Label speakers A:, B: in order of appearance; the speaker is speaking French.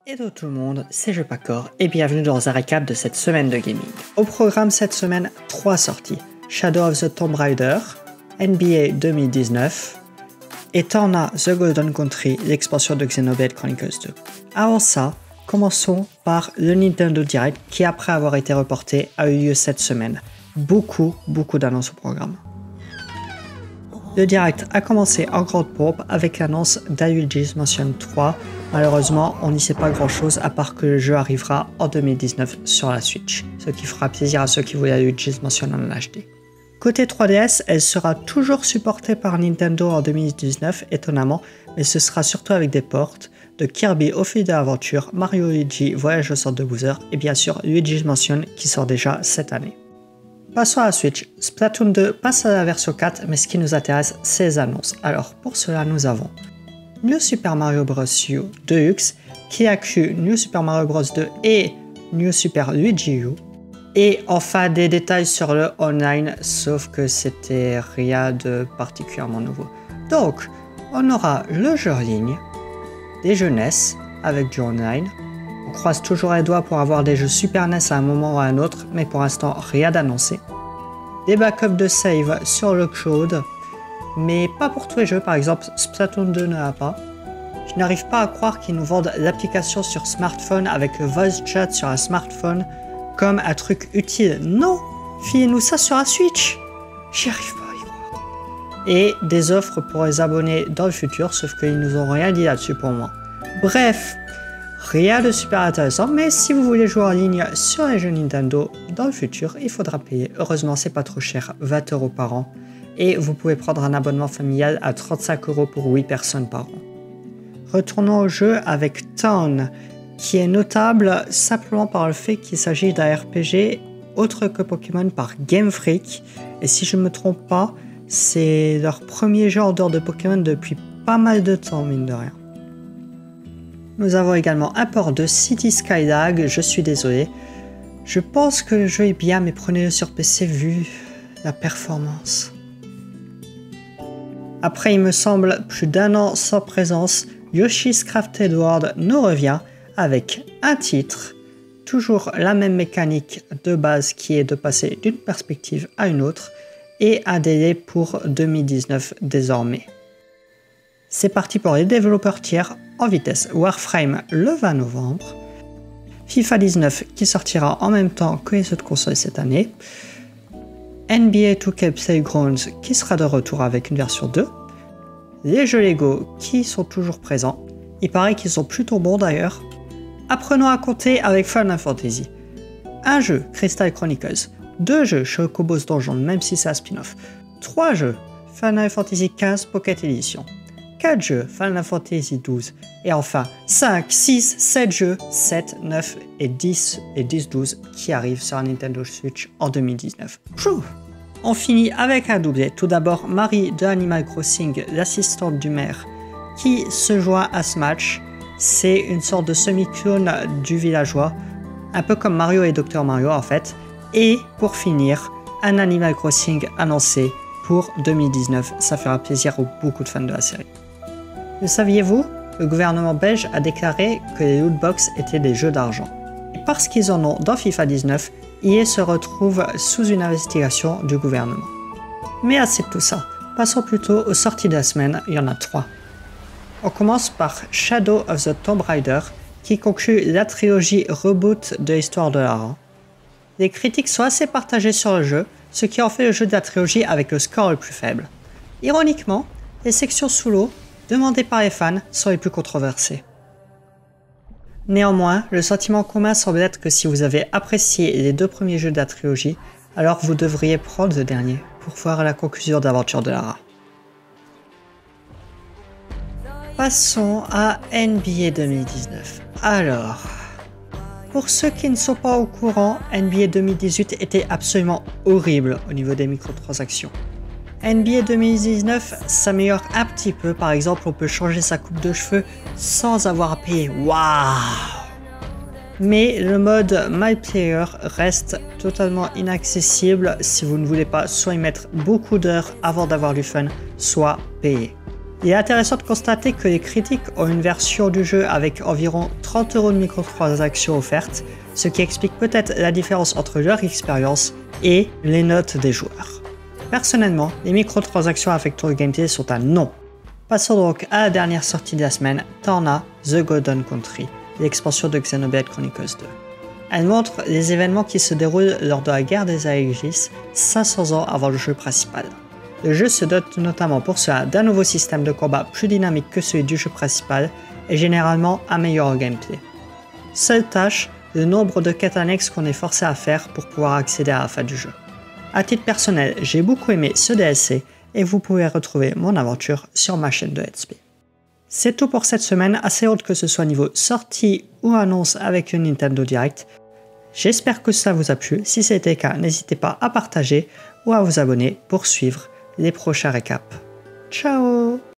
A: Hello tout le monde, c'est Jepacor et bienvenue dans un récap de cette semaine de gaming. Au programme cette semaine, 3 sorties. Shadow of the Tomb Raider, NBA 2019 et Torna The Golden Country, l'expansion de Xenoblade Chronicles 2. Avant ça, commençons par le Nintendo Direct qui, après avoir été reporté, a eu lieu cette semaine. Beaucoup d'annonces au programme. Le Direct a commencé en grande pompe avec l'annonce d'Luigi's Mansion 3. Malheureusement, on n'y sait pas grand chose à part que le jeu arrivera en 2019 sur la Switch, ce qui fera plaisir à ceux qui voulaient Luigi's Mansion en HD. Côté 3DS, elle sera toujours supportée par Nintendo en 2019, étonnamment, mais ce sera surtout avec des ports de Kirby au fil de l'aventure, Mario Luigi Voyage au centre de Bowser et bien sûr Luigi's Mansion qui sort déjà cette année. Passons à la Switch, Splatoon 2 passe à la version 4, mais ce qui nous intéresse, c'est les annonces. Alors pour cela, nous avons New Super Mario Bros. U Deluxe qui inclut New Super Mario Bros. 2 et New Super Luigi U. Et enfin des détails sur le online, sauf que c'était rien de particulièrement nouveau. Donc, on aura le jeu en ligne, des jeux NES avec du online. On croise toujours les doigts pour avoir des jeux Super NES à un moment ou à un autre, mais pour l'instant rien d'annoncé. Des backups de save sur le cloud, mais pas pour tous les jeux, par exemple Splatoon 2 ne l'a pas. Je n'arrive pas à croire qu'ils nous vendent l'application sur smartphone avec le voice chat sur un smartphone comme un truc utile. Non, filez-nous ça sur la Switch. J'y arrive pas à y croire. Et des offres pour les abonnés dans le futur, sauf qu'ils nous ont rien dit là-dessus pour moi. Bref. Rien de super intéressant, mais si vous voulez jouer en ligne sur les jeux Nintendo dans le futur, il faudra payer. Heureusement, c'est pas trop cher, 20 € par an. Et vous pouvez prendre un abonnement familial à 35 € pour 8 personnes par an. Retournons au jeu avec Town, qui est notable simplement par le fait qu'il s'agit d'un RPG autre que Pokémon par Game Freak. Et si je ne me trompe pas, c'est leur premier jeu en dehors de Pokémon depuis pas mal de temps, mine de rien. Nous avons également un port de City Skylag, je suis désolé. Je pense que le jeu est bien, mais prenez-le sur PC vu la performance. Après, il me semble, plus d'un an sans présence, Yoshi's Crafted World nous revient avec un titre, toujours la même mécanique de base qui est de passer d'une perspective à une autre, et un délai pour 2019 désormais. C'est parti pour les développeurs tiers en vitesse. Warframe le 20 novembre. FIFA 19 qui sortira en même temps que les autres consoles cette année. NBA 2K Playgrounds qui sera de retour avec une version 2. Les jeux Lego qui sont toujours présents. Il paraît qu'ils sont plutôt bons d'ailleurs. Apprenons à compter avec Final Fantasy. Un jeu Crystal Chronicles. 2 jeux Chocobo's Donjon même si c'est un spin-off. 3 jeux Final Fantasy XV Pocket Edition. 4 jeux Final Fantasy XII et enfin 5, 6, 7 jeux 7, 9 et 10 et 10-12 qui arrivent sur Nintendo Switch en 2019. Pfff. On finit avec un doublé. Tout d'abord Marie de Animal Crossing, l'assistante du maire, qui se joint à ce match. C'est une sorte de semi-clone du villageois, un peu comme Mario et Dr Mario en fait. Et pour finir, un Animal Crossing annoncé pour 2019. Ça fera plaisir à beaucoup de fans de la série. Le saviez-vous? Le gouvernement belge a déclaré que les lootbox étaient des jeux d'argent. Et parce qu'ils en ont dans FIFA 19, EA se retrouve sous une investigation du gouvernement. Mais assez de tout ça, passons plutôt aux sorties de la semaine, il y en a 3. On commence par Shadow of the Tomb Raider, qui conclut la trilogie reboot de l'histoire de Lara. Les critiques sont assez partagées sur le jeu, ce qui en fait le jeu de la trilogie avec le score le plus faible. Ironiquement, les sections sous l'eau demandées par les fans sont les plus controversées. Néanmoins, le sentiment commun semble être que si vous avez apprécié les 2 premiers jeux de la trilogie, alors vous devriez prendre le dernier pour voir la conclusion de l'aventure de Lara. Passons à NBA 2019. Alors, pour ceux qui ne sont pas au courant, NBA 2018 était absolument horrible au niveau des microtransactions. NBA 2019 s'améliore un petit peu, par exemple on peut changer sa coupe de cheveux sans avoir à payer. Waouh! Mais le mode My Player reste totalement inaccessible si vous ne voulez pas soit y mettre beaucoup d'heures avant d'avoir du fun, soit payer. Il est intéressant de constater que les critiques ont une version du jeu avec environ 30 € de microtransactions offertes, ce qui explique peut-être la différence entre leur expérience et les notes des joueurs. Personnellement, les microtransactions affectant le gameplay sont un non. Passons donc à la dernière sortie de la semaine, Torna The Golden Country, l'expansion de Xenoblade Chronicles 2. Elle montre les événements qui se déroulent lors de la guerre des Aegis, 500 ans avant le jeu principal. Le jeu se dote notamment pour cela d'un nouveau système de combat plus dynamique que celui du jeu principal et généralement améliore le gameplay. Seule tâche, le nombre de quêtes annexes qu'on est forcé à faire pour pouvoir accéder à la fin du jeu. À titre personnel, j'ai beaucoup aimé ce DLC et vous pouvez retrouver mon aventure sur ma chaîne de Let's Play. C'est tout pour cette semaine, assez haute que ce soit niveau sortie ou annonce avec le Nintendo Direct. J'espère que ça vous a plu, si c'était le cas, n'hésitez pas à partager ou à vous abonner pour suivre les prochains récaps. Ciao!